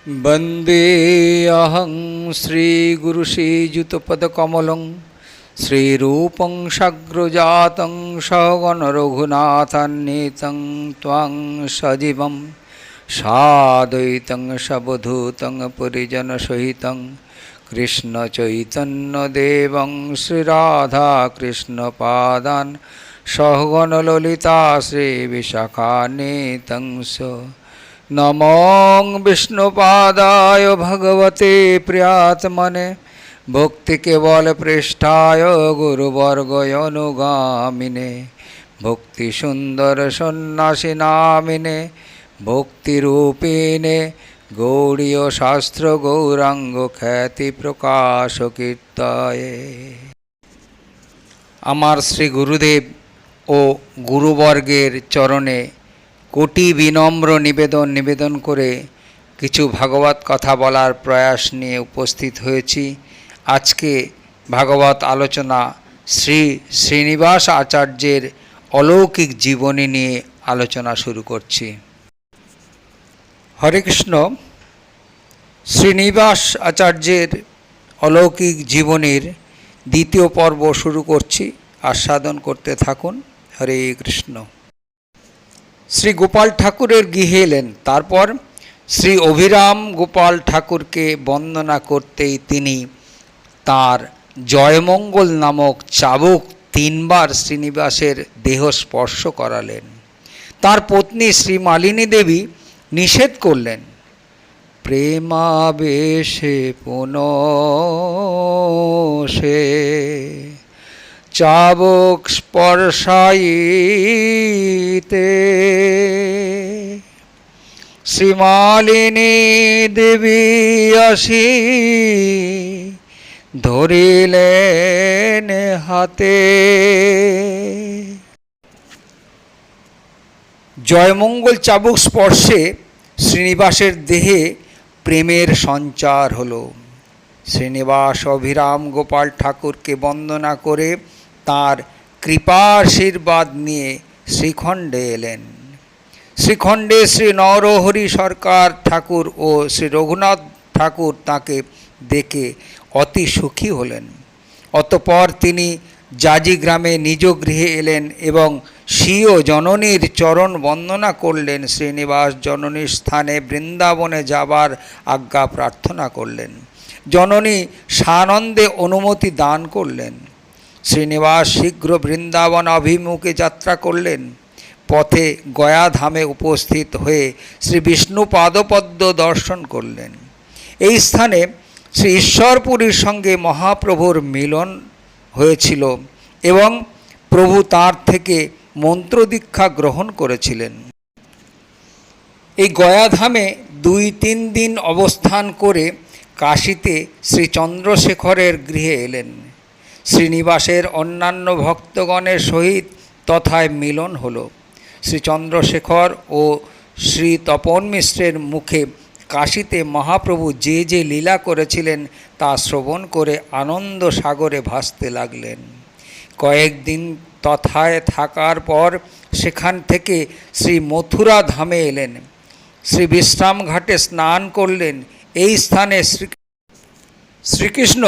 वंदे अहं श्रीगुरुश्रीयुतपदकमलं श्रीरूपं सग्रजातं सगण रघुनाथान्वितं त्वां सजीवं साद्वैतं सवधूतं परिजनसहितं कृष्णचैतन्यदेवं श्रीराधाकृष्णपादान् सहगण ललिता श्रीविशाखान्वितं स नमो विष्णुपादाय भगवते प्रियात्मने भक्ति केवल पृष्ठाय गुरुवर्गयनुगामिने भक्ति सुंदर सन्यासी नामिने भक्ति रूपिणे गौड़ीय शास्त्र गौरांग ख्याति प्रकाश कीर्तये। आमार श्री गुरुदेव ओ गुरुवर्गेर चरणे कोटि विनम्र निवेदन करे किछु भागवत कथा बलार प्रयास निये उपस्थित हয়েছি। आज के भागवत आलोचना श्री श्रीनिवास आचार्येर अलौकिक जीवनी निये आलोचना शुरू करছি। हरे कृष्ण। श्रीनिवास आचार्येर अलौकिक जीवनीर द्वितीय पर्व शुरू करছি, आस्वादन करते थाकुन। हरे कृष्ण। श्री गोपाल ठाकुरेर गृहे एलेन। तारपर श्री अभिराम गोपाल ठाकुर के वंदना करतेई तिनी तार जयमंगल नामक चाबुक 3 बार श्रीनिवासेर देह स्पर्श करालेन। तार पत्नी श्री मालिनी देवी निषेध करलेन। प्रेमावेशे पुनशे चाबुक स्पर्शायिते श्रीमालिनी देवी आसी धरिलेन हाथे। जयमंगल चाबुक स्पर्शे श्रीनिवासेर देहे प्रेमेर संचार हलो। श्रीनिवास अभिराम गोपाल ठाकुर के वंदना करे तार कृपाशीर्वाद निये श्रीखंडे एलेन। श्रीखंडे श्री नरहरि सरकार ठाकुर और श्री रघुनाथ ठाकुर ताके देखे अति सुखी हलेन। अतःपर तिनी जाजी ग्रामे निज गृहे एलेन एवं स्वीय जननीर चरण वंदना करलेन। श्रीनिवास जननीर स्थाने बृंदावने जाबार आज्ञा प्रार्थना करलेन। जननी सानंदे अनुमति दान करलेन। श्रीनिवास शीघ्र बृंदावन अभिमुखे यात्रा करलेन। पथे गया धामे उपस्थित हुए श्री विष्णु पादपद्म दर्शन करलेन। এই স্থানে শ্রী ঈশ্বরপুরীর সঙ্গে মহাপ্রভুর মিলন হয়েছিল এবং প্রভু তার থেকে মন্ত্র দীক্ষা গ্রহণ করেছিলেন। এই গয়াধামে 2-3 দিন অবস্থান করে काशीते श्री चंद्रशेखरेर गृहे एलेन। श्रीनिवासेर अन्यान्य भक्तगणेर सहित तथाय मिलन हलो। श्री चंद्रशेखर और श्री तपन मिश्रेर मुखे काशीते महाप्रभु जे जे लीला करेছিলেন ता श्रवण करे आनंद सागरे भासते लागलेन। कयेक दिन तथाय थाकार पर सेखान थेके श्री मथुरा धामे एलेन। श्री विश्राम घाटे स्नान करलेन। এই স্থানে শ্রীকৃষ্ণ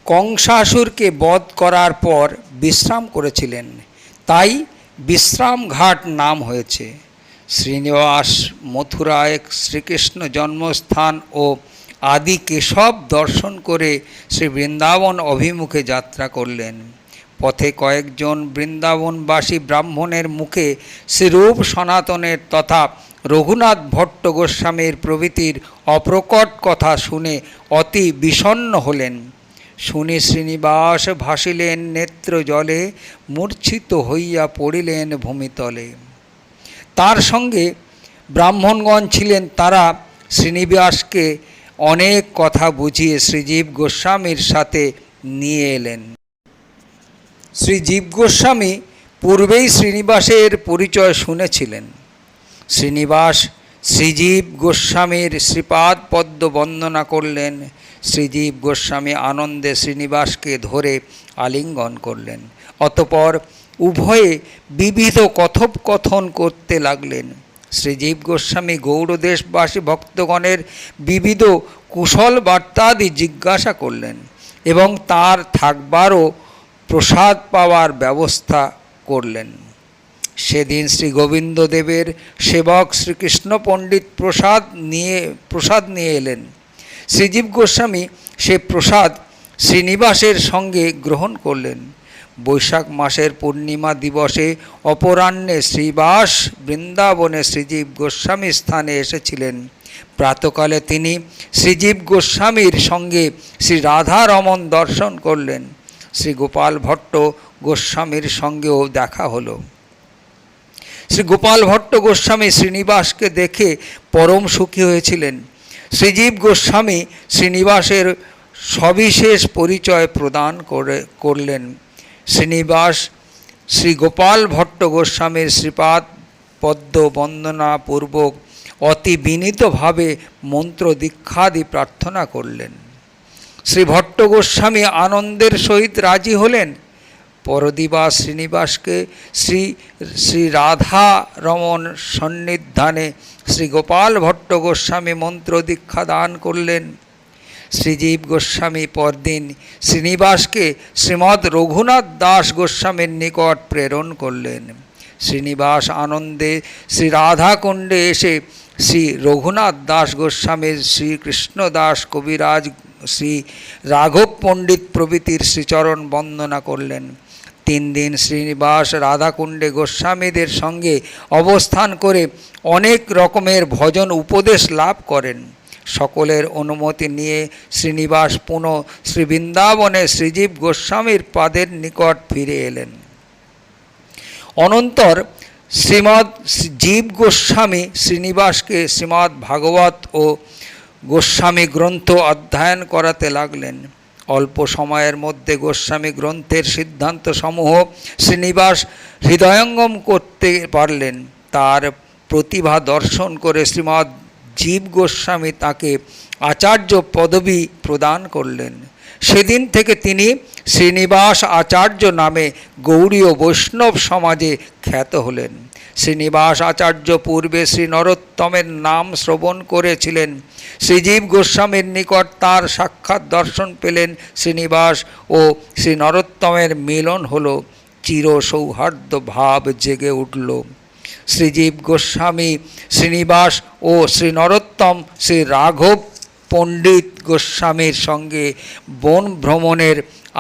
কংসাসুরকে বধ করার পর বিশ্রাম করেছিলেন, তাই বিশ্রাম ঘাট নাম হয়েছে। শ্রীনিবাস মথুরায় শ্রীকৃষ্ণ জন্মস্থান ও আদি কেশব দর্শন করে শ্রী বৃন্দাবন অভিমুখে যাত্রা করলেন। পথে কয়েকজন বৃন্দাবনবাসী ব্রাহ্মণের মুখে শ্রীরূপ সনাতনের তথা रघुनाथ भट्ट गोस्वामीर प्रभृतिर अप्रकट कथा शुने अति विषण्ण हलेन। शुने श्रीनिवास भासिलेन नेत्र जले मूर्छित हइया पड़िलेन भूमितले। तार संगे ब्राह्मणगण छिलेन। तारा श्रीनिवासके अनेक कथा बुझिए श्रीजीव गोस्वामीर साथे निये एलेन। श्रीजीव गोस्वामी पूर्वेई श्रीनिवासेर परिचय शुनेछिलेन। श्रीनिवास श्रीजीव गोस्वामीर श्रीपाद पद्म वंदना करलेन। श्रीजीव गोस्वामी आनंदे श्रीनिवास के धरे आलिंगन करलेन। अतःपर उभये विविध कथोपकथन करते लागलेन। শ্রীজীব গোস্বামী গৌড়দেশবাসী ভক্তগণের বিবিধ কুশল বার্তাদি জিজ্ঞাসা করলেন এবং তার থাকবারও প্রসাদ পাওয়ার ব্যবস্থা করলেন। সেদিন শ্রী গোবিন্দদেবের সেবক শ্রীকৃষ্ণ পণ্ডিত প্রসাদ নিয়ে এলেন। শ্রীজীব গোস্বামী সে প্রসাদ শ্রীনিবাসের সঙ্গে গ্রহণ করলেন। বৈশাখ মাসের পূর্ণিমা দিবসে অপরাহ্নে শ্রীবাস বৃন্দাবনে শ্রীজীব গোস্বামীর স্থানে এসেছিলেন। প্রাতকালে তিনি শ্রীজীব গোস্বামীর সঙ্গে শ্রী রাধারমণ দর্শন করলেন। শ্রী গোপাল ভট্ট গোস্বামীর সঙ্গেও দেখা হলো। শ্রী গোপাল ভট্ট গোস্বামী শ্রীনিবাসকে দেখে পরম সুখী হয়েছিলেন। শ্রীজীব গোস্বামী শ্রীনিবাসের সবিশেষ পরিচয় প্রদান করলেন। শ্রীনিবাস শ্রী গোপাল ভট্ট গোস্বামীর শ্রীপাদ পদ্ম বন্দনাপূর্বক অতি বিনীতভাবে মন্ত্র দীক্ষাদি প্রার্থনা করলেন। শ্রী ভট্ট গোস্বামী আনন্দের সহিত রাজি হলেন। পরদিবা শ্রীনিবাসকে শ্রী রাধা রমণ সন্নিধানে শ্রী গোপাল ভট্ট গোস্বামী মন্ত্র দীক্ষা দান করলেন। শ্রীজীব গোস্বামী পরদিন শ্রীনিবাসকে শ্রীমৎ রঘুনাথ দাস গোস্বামীর নিকট প্রেরণ করলেন। শ্রীনিবাস আনন্দে শ্রী রাধাকুণ্ডে এসে শ্রী রঘুনাথ দাস গোস্বামীর শ্রীকৃষ্ণ দাস কবিরাজ শ্রী রাঘব পণ্ডিত প্রভৃতির শ্রীচরণ বন্দনা করলেন। 3 দিন শ্রীনিবাস রাধাকুণ্ডে গোস্বামীদের সঙ্গে অবস্থান করে অনেক রকমের ভজন উপদেশ লাভ করেন। সকলের অনুমতি নিয়ে শ্রীনিবাস পুনঃ শ্রী বৃন্দাবনে শ্রীজীব গোস্বামীর পাদের নিকট ফিরে এলেন। অনন্তর শ্রীমৎ জীব গোস্বামী শ্রীনিবাসকে শ্রীমদ্ ভাগবত ও গোস্বামী গ্রন্থ অধ্যয়ন করাতে লাগলেন। অল্প সময়ের মধ্যে গোস্বামী গ্রন্থের সিদ্ধান্ত সমূহ শ্রীনিবাস হৃদয়ঙ্গম করতে পারলেন। তার প্রতিভা দর্শন করে শ্রীমৎ জীব গোস্বামী তাকে আচার্য পদবী প্রদান করলেন। সেদিন থেকে তিনি শ্রীনিবাস আচার্য নামে গৌড়ীয় বৈষ্ণব সমাজে খ্যাত হলেন। শ্রীনিবাস আচার্য পূর্বে শ্রী নরোত্তমের নাম শ্রবণ করেছিলেন। শ্রীজীব গোস্বামীর নিকট তার সাক্ষাৎ দর্শন পেলেন। শ্রীনিবাস ও শ্রী নরোত্তমের মিলন হল। চির সৌহার্দ্য ভাব জেগে উঠল। শ্রীজীব গোস্বামী শ্রীনিবাস ও শ্রী নরোত্তম শ্রী রাঘব পণ্ডিত গোস্বামীর সঙ্গে বন ভ্রমণের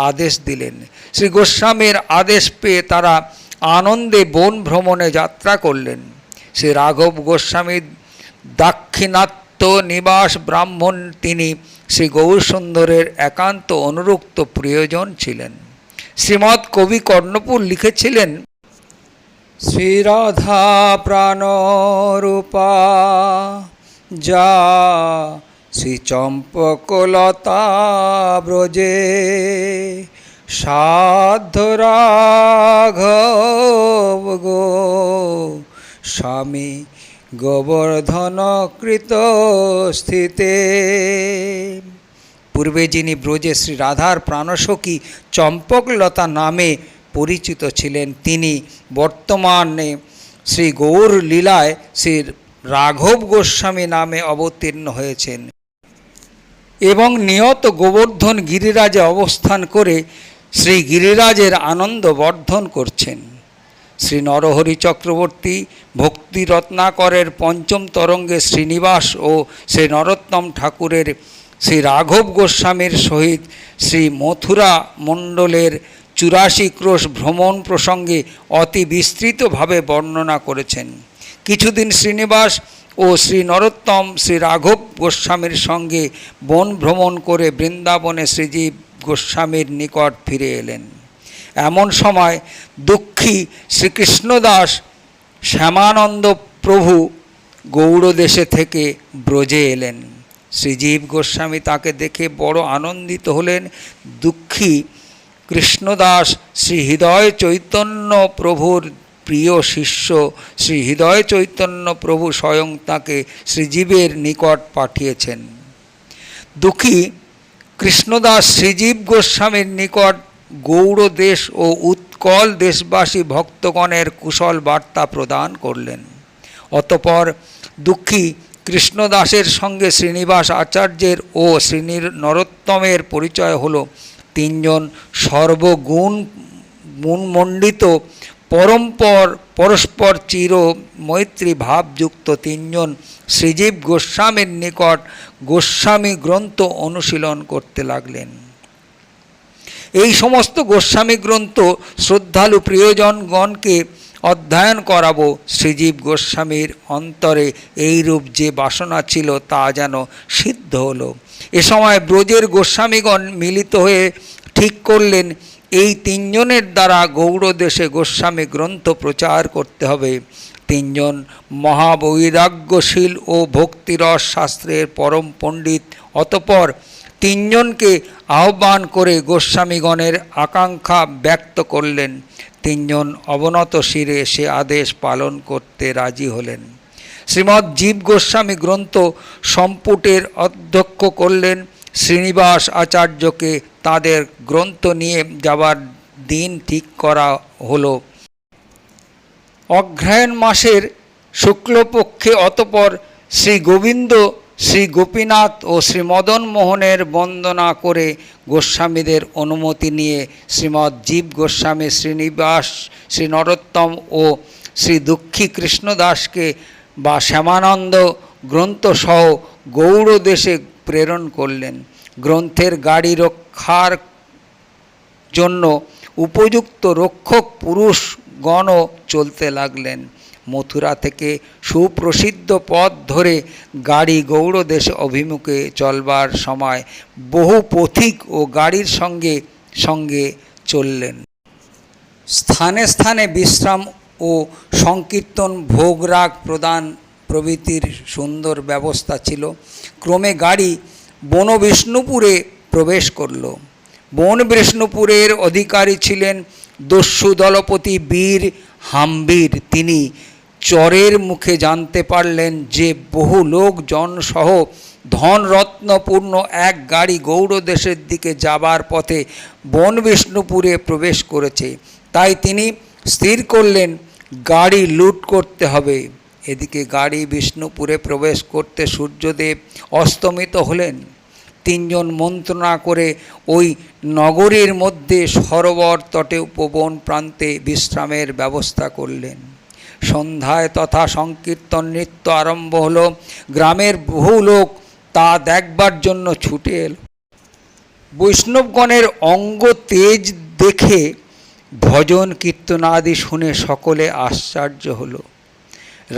আদেশ দিলেন। শ্রী গোস্বামীর আদেশ পেয়ে তারা আনন্দে বন ভ্রমণে যাত্রা করলেন। শ্রী রাঘব গোস্বামী দাক্ষিণাত্য নিবাস ব্রাহ্মণ। তিনি শ্রী গৌরসুন্দরের একান্ত অনুরক্ত প্রিয়জন ছিলেন। শ্রীমৎ কবি কর্ণপুর লিখেছিলেন, শ্রীরাধা প্রাণরূপা যা শ্রীচম্পকলতা ব্রজে সাধ্য রাঘব গো স্বামী গোবর্ধন কৃত স্থিতে। পূর্বে যিনি ব্রজে শ্রী রাধার প্রাণসখী চম্পকলতা নামে পরিচিত ছিলেন, তিনি বর্তমানে শ্রী গৌর লীলায় শ্রী রাঘব গোস্বামী নামে অবতীর্ণ হয়েছেন এবং নিয়ত গোবর্ধন গিরিরাজে অবস্থান করে শ্রী গিরিরাজের আনন্দ বর্ধন করছেন। শ্রী নরহরি চক্রবর্তী ভক্তি রত্নাকরের পঞ্চম তরঙ্গে শ্রীনিবাস ও শ্রী নরোত্তম ঠাকুরের শ্রী রাঘব গোস্বামীর সহিত শ্রী মথুরা মণ্ডলের 84 ক্রোশ ভ্রমণ প্রসঙ্গে অতি বিস্তৃতভাবে বর্ণনা করেছেন। কিছুদিন শ্রীনিবাস ও শ্রী নরোত্তম শ্রী রাঘব গোস্বামীর সঙ্গে বন ভ্রমণ করে বৃন্দাবনে শ্রীজীব গোস্বামীর নিকট ফিরে এলেন। এমন সময় দুঃখী শ্রীকৃষ্ণদাস শ্যামানন্দ প্রভু গৌড়দেশে থেকে ব্রজে এলেন। শ্রীজীব গোস্বামী তাকে দেখে বড় আনন্দিত হলেন। দুঃখী কৃষ্ণদাস শ্রী হৃদয় চৈতন্য প্রভুর প্রিয় শিষ্য শ্রী হৃদয় চৈতন্য প্রভু স্বয়ং তাকে শ্রীজীবের নিকট পাঠিয়েছেন। দুঃখী কৃষ্ণদাস শ্রীজীব গোস্বামীর নিকট গৌড় দেশ ও উৎকল দেশবাসী ভক্তগণের কুশল বার্তা প্রদান করলেন। অতঃপর দুঃখী কৃষ্ণদাসের সঙ্গে শ্রীনিবাস আচার্যের ও শ্রী নরোত্তমের পরিচয় হল। তিনজন সর্বগুণমণ্ডিত পরস্পর চির মৈত্রী ভাবযুক্ত তিনজন শ্রীজীব গোস্বামীর নিকট গোস্বামী গ্রন্থ অনুশীলন করতে লাগলেন। এই সমস্ত গোস্বামী গ্রন্থ শ্রদ্ধালু প্রিয়জনগণকে অধ্যয়ন করাবো। শ্রীজীব গোস্বামীর অন্তরে এইরূপ যে বাসনা ছিল তা যেন সিদ্ধ হলো। এ সময় ব্রজের গোস্বামীগণ মিলিত হয়ে ঠিক করলেন এই তিনজনের দ্বারা গৌড়দেশে গোস্বামী গ্রন্থ প্রচার করতে হবে। তিনজন মহাবৈরাগ্যশীল ও ভক্তিরস শাস্ত্রের পরম পণ্ডিত। অতঃপর তিনজনকে আহ্বান করে গোস্বামীগণের আকাঙ্ক্ষা ব্যক্ত করলেন। তিনজন অবনত শিরে সে আদেশ পালন করতে রাজি হলেন। শ্রীমৎ জীব গোস্বামী গ্রন্থ সম্পুটের অধ্যক্ষ করলেন। শ্রীনিবাস আচার্যকে তাদের গ্রন্থ নিয়ে যাবার দিন ঠিক করা হলো অগ্রহায়ণ মাসের শুক্লপক্ষে। অতঃপর শ্রী গোবিন্দ, শ্রী গোপীনাথ ও শ্রী মদন মোহনের বন্দনা করে গোস্বামীদের অনুমতি নিয়ে শ্রীমৎ জীব গোস্বামী, শ্রীনিবাস, শ্রী নরোত্তম ও শ্রী দুঃখী কৃষ্ণদাসকে বা শ্যামানন্দ গ্রন্থসহ গৌড় দেশে প্রেরণ করলেন। গ্রন্থের গাড়ি রক্ষার জন্য উপযুক্ত রক্ষক পুরুষগণও চলতে লাগলেন। মথুরা থেকে সুপ্রসিদ্ধ পথ ধরে গাড়ি গৌড় দেশ অভিমুখে চলবার সময় বহু পথিক ও গাড়ির সঙ্গে সঙ্গে চললেন। স্থানে স্থানে বিশ্রাম ও সংকীর্তন, ভোগরাগ প্রদান প্রভৃতির সুন্দর ব্যবস্থা ছিল। ক্রমে গাড়ি বনবিষ্ণুপুরে প্রবেশ করল। বনবিষ্ণুপুরের অধিকারী ছিলেন দস্যু দলপতি বীর হাম্বির। তিনি চরের মুখে জানতে পারলেন যে বহু লোক জনসহ ধনরত্নপূর্ণ এক গাড়ি গৌড় দেশের দিকে যাবার পথে বনবিষ্ণুপুরে প্রবেশ করেছে। তাই তিনি স্থির করলেন গাড়ি লুট করতে হবে। এদিকে গাড়ি বিষ্ণুপুরে প্রবেশ করতে সূর্যদেব অস্তমিত হলেন। তিনজন মন্ত্রণা করে ওই নগরীর মধ্যে সরোবর তটে উপবন প্রান্তে বিশ্রামের ব্যবস্থা করলেন। সন্ধ্যায় তথা সংকীর্তন নৃত্য আরম্ভ হলো। গ্রামের বহু লোক তা দেখবার জন্য ছুটে এল। বৈষ্ণবগণের অঙ্গ তেজ দেখে, ভজন কীর্তনাদি শুনে সকলে আশ্চর্য হল।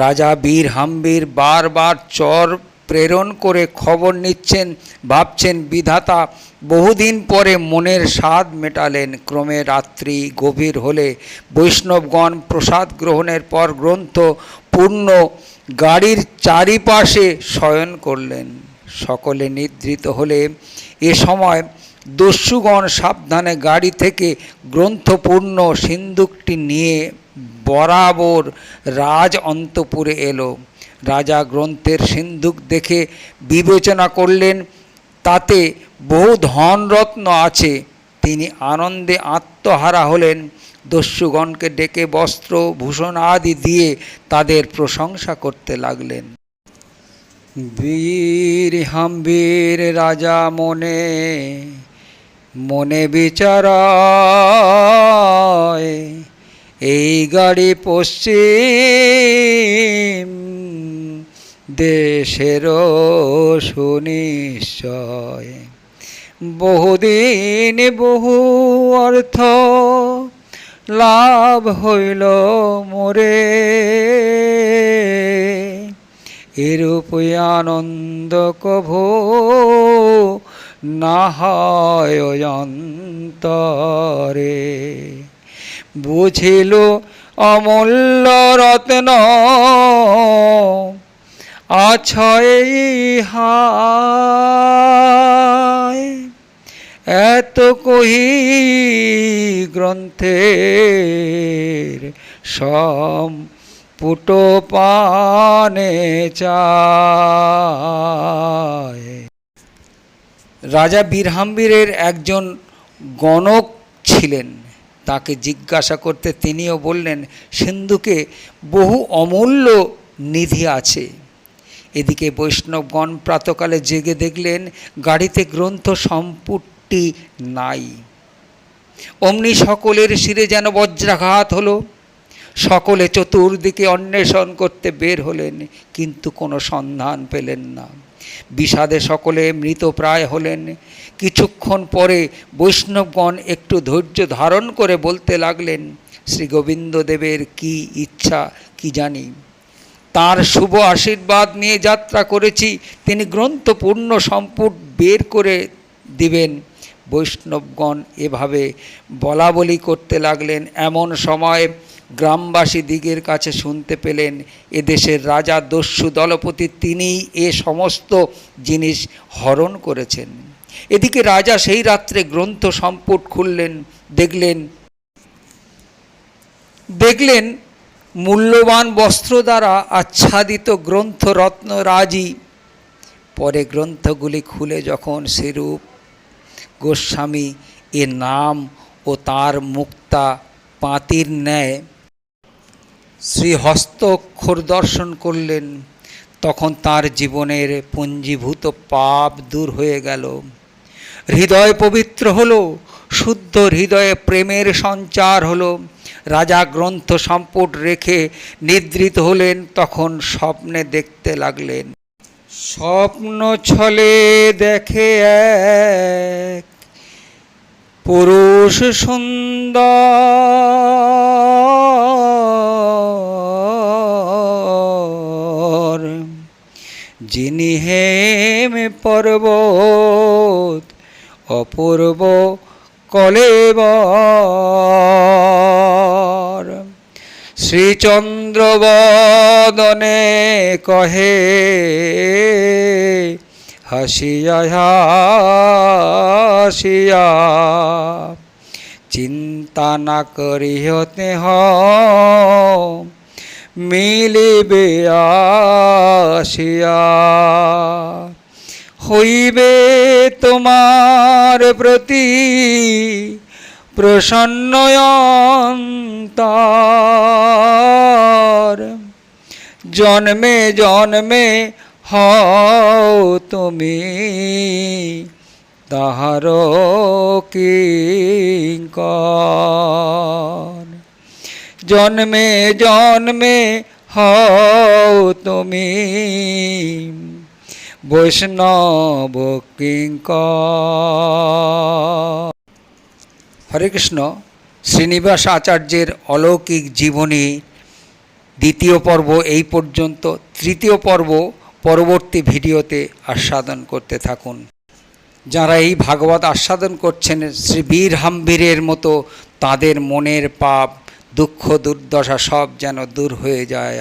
রাজা বীর হাম্বির বারবার চর প্রেরণ করে খবর নিচ্ছেন, ভাবছেন বিধাতা বহুদিন পরে মনের স্বাদ মেটালেন। ক্রমে রাত্রি গভীর হলে বৈষ্ণবগণ প্রসাদ গ্রহণের পর গ্রন্থ পূর্ণ গাড়ির চারিপাশে শয়ন করলেন। সকলে নিদ্রিত হলে এ সময় দস্যুগণ সাবধানে গাড়ি থেকে গ্রন্থপূর্ণ সিন্দুকটি নিয়ে বরাবর রাজ অন্তপুরে এলো। রাজা গ্রন্থের সিন্ধুক দেখে বিবেচনা করলেন তাতে বহু ধনরত্ন আছে। তিনি আনন্দে আত্মহারা হলেন। দস্যুগণকে ডেকে বস্ত্র ভূষণ আদি দিয়ে তাদের প্রশংসা করতে লাগলেন। বীর হাম্বির রাজা মনে মনে বিচারায়, এই গাড়ি পশ্চিম দেশেরও সুনিশ্চয়। বহুদিন বহু অর্থ লাভ হইল মোরে, এরূপ আনন্দ কভু না হয় অন্তরে। বুঝিল অমূল্য রত্ন আছয় ইহায়, এত কহি গ্রন্থের সম্পুট পানে চায়। রাজা বীরহাম্বীরের একজন গণক ছিলেন। তাকে জিজ্ঞাসা করতে তিনিও বললেন, সিন্ধুকে বহু অমূল্য নিধি আছে। এদিকে বৈষ্ণবগণ প্রাতকালে জেগে দেখলেন গাড়িতে গ্রন্থ সম্পুটটি নাই। অমনি সকলের শিরে যেন বজ্রাঘাত হলো। সকলে চতুর্দিকে অন্বেষণ করতে বের হলেন, কিন্তু কোনো সন্ধান পেলেন না। বিষাদে সকলে মৃতপ্রায় হলেন। কিছুক্ষণ পরে বৈষ্ণবগণ একটু ধৈর্য ধারণ করে বলতে লাগলেন, শ্রী গোবিন্দদেবের কি ইচ্ছা কি জানি, তার শুভ আশীর্বাদ নিয়ে যাত্রা করেছি, তিনি গ্রন্থ পূর্ণ সম্পুট বের করে দিবেন। বৈষ্ণবগণ এভাবে বলা বলি করতে লাগলেন। এমন সময় গ্রামবাসী দিগের কাছে শুনতে পেলেন এদেশের রাজা দস্যু দলপতি তিনিই এ সমস্ত জিনিস হরণ করেছেন। এদিকে রাজা সেই রাত্রে গ্রন্থ সম্পুট খুললেন, দেখলেন মূল্যবান বস্ত্র দ্বারা আচ্ছাদিত গ্রন্থ রত্নরাজি। পরে গ্রন্থগুলি খুলে যখন সেরূপ গোস্বামী এ নাম ও তার মুক্তা পাতির ন্যায় শ্রীহস্ত অক্ষর দর্শন করলেন, তখন তার জীবনের পুঞ্জীভূত পাপ দূর হয়ে গেল। হৃদয় পবিত্র হলো, শুদ্ধ হৃদয়ে প্রেমের সঞ্চার হলো। রাজা গ্রন্থ সম্পুট রেখে নিদ্রিত হলেন, তখন স্বপ্নে দেখতে লাগলেন। স্বপ্ন ছলে দেখে এক পুরুষ সুন্দর, যিনি হেম পর্বত অপূর্ব কলেবর। শ্রীচন্দ্রবদনে কহে হাসিয়া হাসিয়া, চিন্তা না করিও তেহ মিলিবে আসিয়া। হইবে তোমার প্রতি প্রসন্ন অন্তর, জন্মে জন্মে হও তুমি তাহার কিঙ্কর। জন্মে জন্মে হও তুমি বৈষ্ণব কিঙ্কর। হরে কৃষ্ণ। শ্রীনিবাস আচার্যের অলৌকিক জীবনী দ্বিতীয় পর্ব এই পর্যন্ত। তৃতীয় পর্ব পরবর্তী ভিডিওতে আস্বাদন করতে থাকুন। যারা এই ভাগবত আস্বাদন করছেন শ্রী বীর হাম্বীরের মতো, তাদের মনের পাপ দুঃখ দুর্দশা সব যেন দূর হয়ে যায়।